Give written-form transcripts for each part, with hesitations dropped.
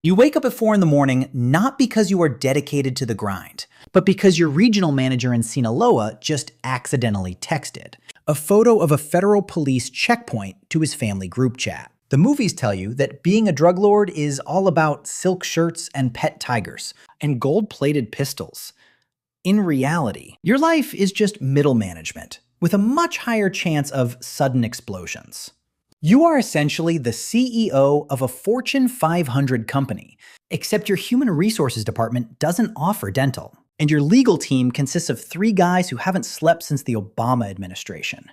You wake up at 4 in the morning not because you are dedicated to the grind, but because your regional manager in Sinaloa just accidentally texted a photo of a federal police checkpoint to his family group chat. The movies tell you that being a drug lord is all about silk shirts and pet tigers and gold-plated pistols. In reality, your life is just middle management with a much higher chance of sudden explosions. You are essentially the CEO of a Fortune 500 company, except your human resources department doesn't offer dental, and your legal team consists of 3 guys who haven't slept since the Obama administration.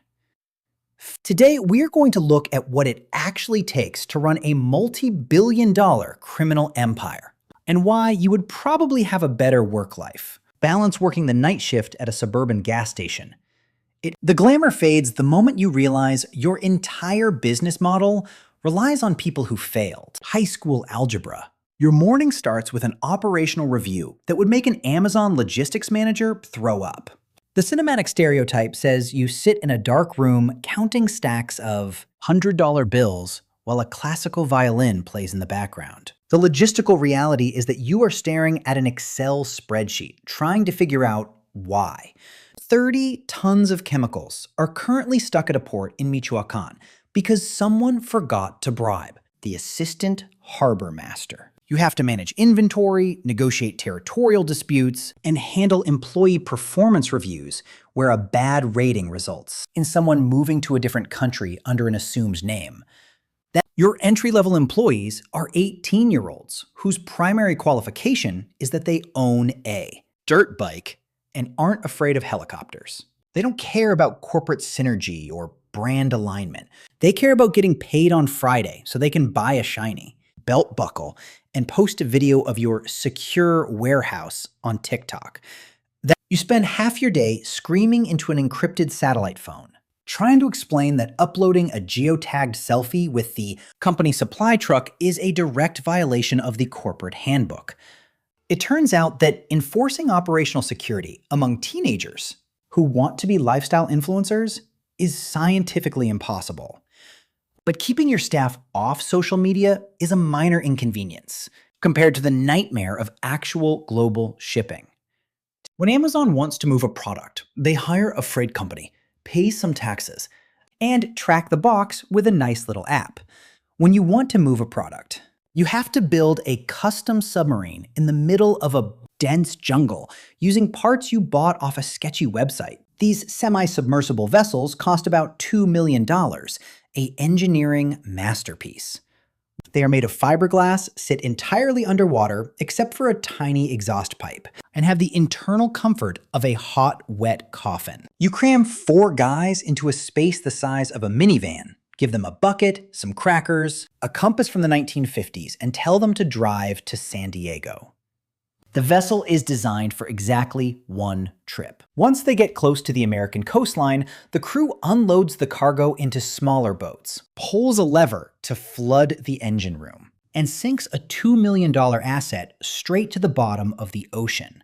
Today, we're going to look at what it actually takes to run a multi-billion-dollar criminal empire, and why you would probably have a better work life. Balance working the night shift at a suburban gas station. The glamour fades the moment you realize your entire business model relies on people who failed high school algebra. Your morning starts with an operational review that would make an Amazon logistics manager throw up. The cinematic stereotype says you sit in a dark room counting stacks of $100 bills while a classical violin plays in the background. The logistical reality is that you are staring at an Excel spreadsheet, trying to figure out why. 30 tons of chemicals are currently stuck at a port in Michoacan because someone forgot to bribe the assistant harbor master. You have to manage inventory, negotiate territorial disputes, and handle employee performance reviews where a bad rating results in someone moving to a different country under an assumed name. Your entry-level employees are 18-year-olds whose primary qualification is that they own a dirt bike and aren't afraid of helicopters. They don't care about corporate synergy or brand alignment. They care about getting paid on Friday so they can buy a shiny belt buckle and post a video of your secure warehouse on TikTok. You spend half your day screaming into an encrypted satellite phone, trying to explain that uploading a geotagged selfie with the company supply truck is a direct violation of the corporate handbook. It turns out that enforcing operational security among teenagers who want to be lifestyle influencers is scientifically impossible. But keeping your staff off social media is a minor inconvenience compared to the nightmare of actual global shipping. When Amazon wants to move a product, they hire a freight company, pay some taxes, and track the box with a nice little app. When you want to move a product, you have to build a custom submarine in the middle of a dense jungle using parts you bought off a sketchy website. These semi-submersible vessels cost about $2 million, an engineering masterpiece. They are made of fiberglass, sit entirely underwater except for a tiny exhaust pipe, and have the internal comfort of a hot, wet coffin. You cram 4 guys into a space the size of a minivan, give them a bucket, some crackers, a compass from the 1950s, and tell them to drive to San Diego. The vessel is designed for exactly 1 trip. Once they get close to the American coastline, the crew unloads the cargo into smaller boats, pulls a lever to flood the engine room, and sinks a $2 million asset straight to the bottom of the ocean.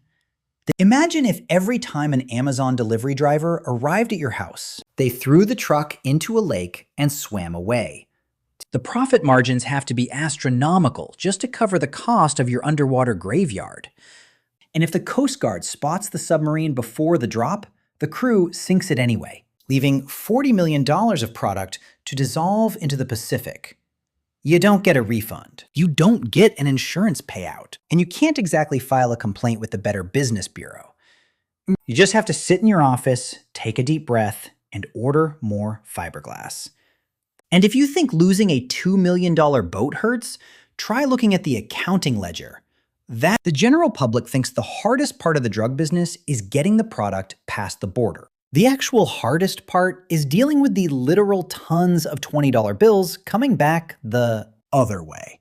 Imagine if every time an Amazon delivery driver arrived at your house, they threw the truck into a lake and swam away. The profit margins have to be astronomical just to cover the cost of your underwater graveyard. And if the Coast Guard spots the submarine before the drop, the crew sinks it anyway, leaving $40 million of product to dissolve into the Pacific. You don't get a refund. You don't get an insurance payout. And you can't exactly file a complaint with the Better Business Bureau. You just have to sit in your office, take a deep breath, and order more fiberglass. And if you think losing a $2 million boat hurts, try looking at the accounting ledger. The general public thinks the hardest part of the drug business is getting the product past the border. The actual hardest part is dealing with the literal tons of $20 bills coming back the other way.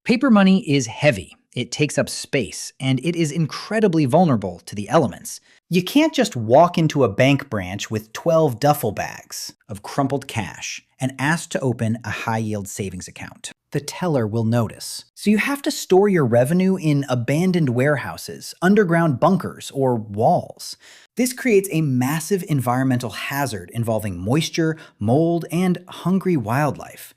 Paper money is heavy, it takes up space, and it is incredibly vulnerable to the elements. You can't just walk into a bank branch with 12 duffel bags of crumpled cash and ask to open a high-yield savings account. The teller will notice. So you have to store your revenue in abandoned warehouses, underground bunkers, or walls. This creates a massive environmental hazard involving moisture, mold, and hungry wildlife.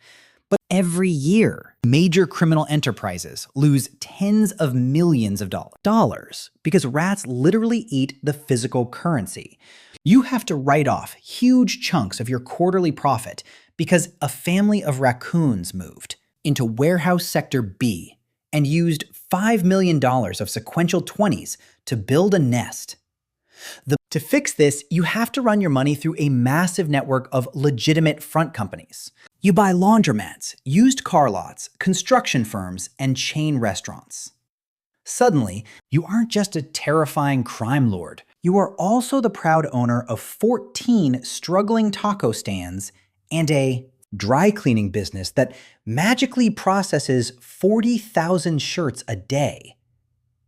But every year, major criminal enterprises lose tens of millions of dollars because rats literally eat the physical currency. You have to write off huge chunks of your quarterly profit because a family of raccoons moved into warehouse sector B and used $5 million of sequential 20s to build a nest. To fix this, you have to run your money through a massive network of legitimate front companies. You buy laundromats, used car lots, construction firms, and chain restaurants. Suddenly, you aren't just a terrifying crime lord. You are also the proud owner of 14 struggling taco stands and a dry cleaning business that magically processes 40,000 shirts a day.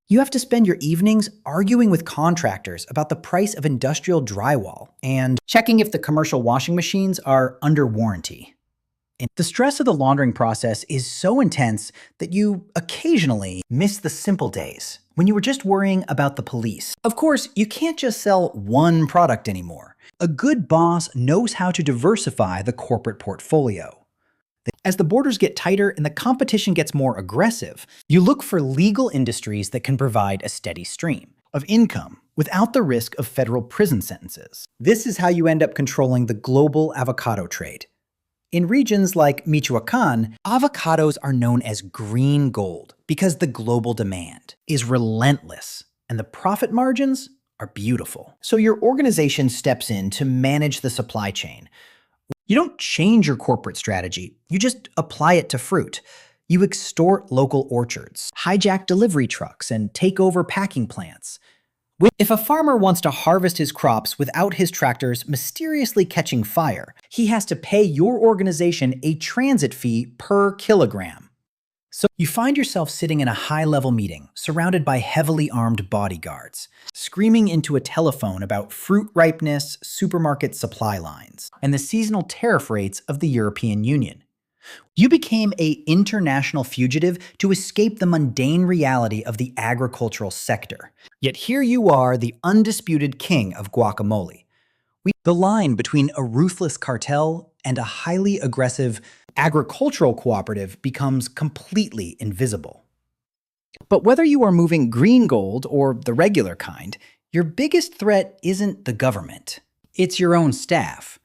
You have to spend your evenings arguing with contractors about the price of industrial drywall and checking if the commercial washing machines are under warranty. And the stress of the laundering process is so intense that you occasionally miss the simple days when you were just worrying about the police. Of course, you can't just sell one product anymore. A good boss knows how to diversify the corporate portfolio. As the borders get tighter and the competition gets more aggressive, you look for legal industries that can provide a steady stream of income without the risk of federal prison sentences. This is how you end up controlling the global avocado trade. In regions like Michoacan, avocados are known as green gold because the global demand is relentless and the profit margins are beautiful. So your organization steps in to manage the supply chain. You don't change your corporate strategy, you just apply it to fruit. You extort local orchards, hijack delivery trucks, and take over packing plants. If a farmer wants to harvest his crops without his tractors mysteriously catching fire, he has to pay your organization a transit fee per kilogram. So you find yourself sitting in a high-level meeting, surrounded by heavily armed bodyguards, screaming into a telephone about fruit ripeness, supermarket supply lines, and the seasonal tariff rates of the European Union. You became an international fugitive to escape the mundane reality of the agricultural sector. Yet here you are, the undisputed king of guacamole. The line between a ruthless cartel and a highly aggressive agricultural cooperative becomes completely invisible. But whether you are moving green gold or the regular kind, your biggest threat isn't the government. It's your own staff.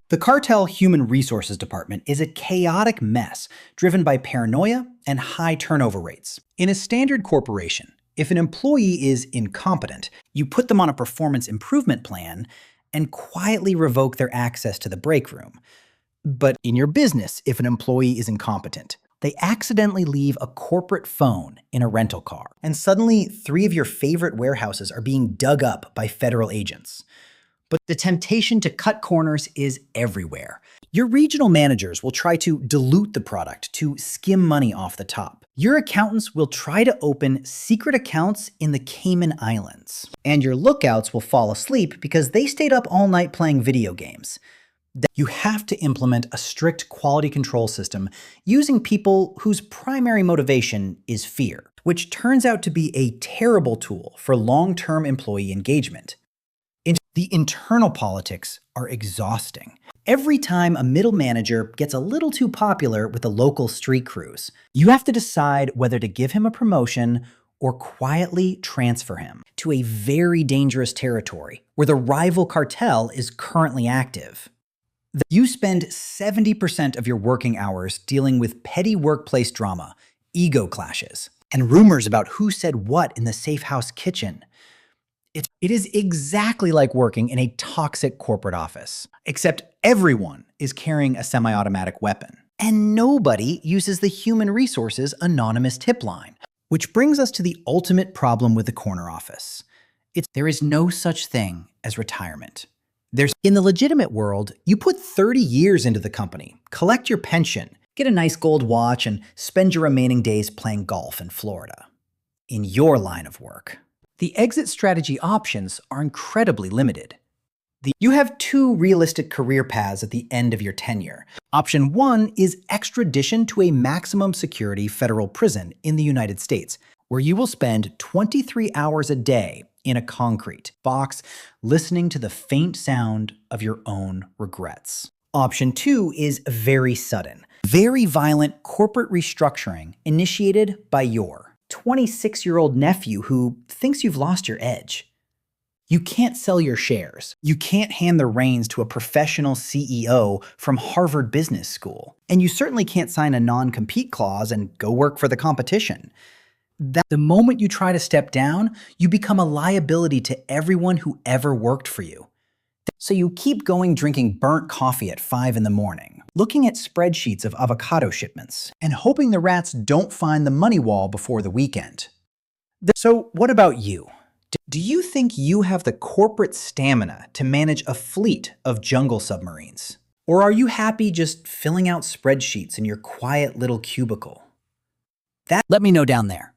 The Cartel Human Resources Department is a chaotic mess driven by paranoia and high turnover rates. In a standard corporation, if an employee is incompetent, you put them on a performance improvement plan and quietly revoke their access to the break room. But in your business, if an employee is incompetent, they accidentally leave a corporate phone in a rental car, and suddenly 3 of your favorite warehouses are being dug up by federal agents. But the temptation to cut corners is everywhere. Your regional managers will try to dilute the product to skim money off the top. Your accountants will try to open secret accounts in the Cayman Islands. And your lookouts will fall asleep because they stayed up all night playing video games. You have to implement a strict quality control system using people whose primary motivation is fear, which turns out to be a terrible tool for long-term employee engagement. The internal politics are exhausting. Every time a middle manager gets a little too popular with the local street crews, you have to decide whether to give him a promotion or quietly transfer him to a very dangerous territory where the rival cartel is currently active. You spend 70% of your working hours dealing with petty workplace drama, ego clashes, and rumors about who said what in the safe house kitchen. It is exactly like working in a toxic corporate office, except everyone is carrying a semi-automatic weapon. And nobody uses the human resources anonymous tip line, which brings us to the ultimate problem with the corner office. There is no such thing as retirement. In the legitimate world, you put 30 years into the company, collect your pension, get a nice gold watch, and spend your remaining days playing golf in Florida. In your line of work, the exit strategy options are incredibly limited. You have 2 realistic career paths at the end of your tenure. Option 1 is extradition to a maximum security federal prison in the United States, where you will spend 23 hours a day in a concrete box listening to the faint sound of your own regrets. Option 2 is very sudden. Very violent corporate restructuring initiated by your 26-year-old nephew who thinks you've lost your edge. You can't sell your shares. You can't hand the reins to a professional CEO from Harvard Business School. And you certainly can't sign a non-compete clause and go work for the competition. The moment you try to step down, you become a liability to everyone who ever worked for you. So you keep going drinking burnt coffee at 5 in the morning, looking at spreadsheets of avocado shipments, and hoping the rats don't find the money wall before the weekend. So what about you? Do you think you have the corporate stamina to manage a fleet of jungle submarines? Or are you happy just filling out spreadsheets in your quiet little cubicle? Let me know down there.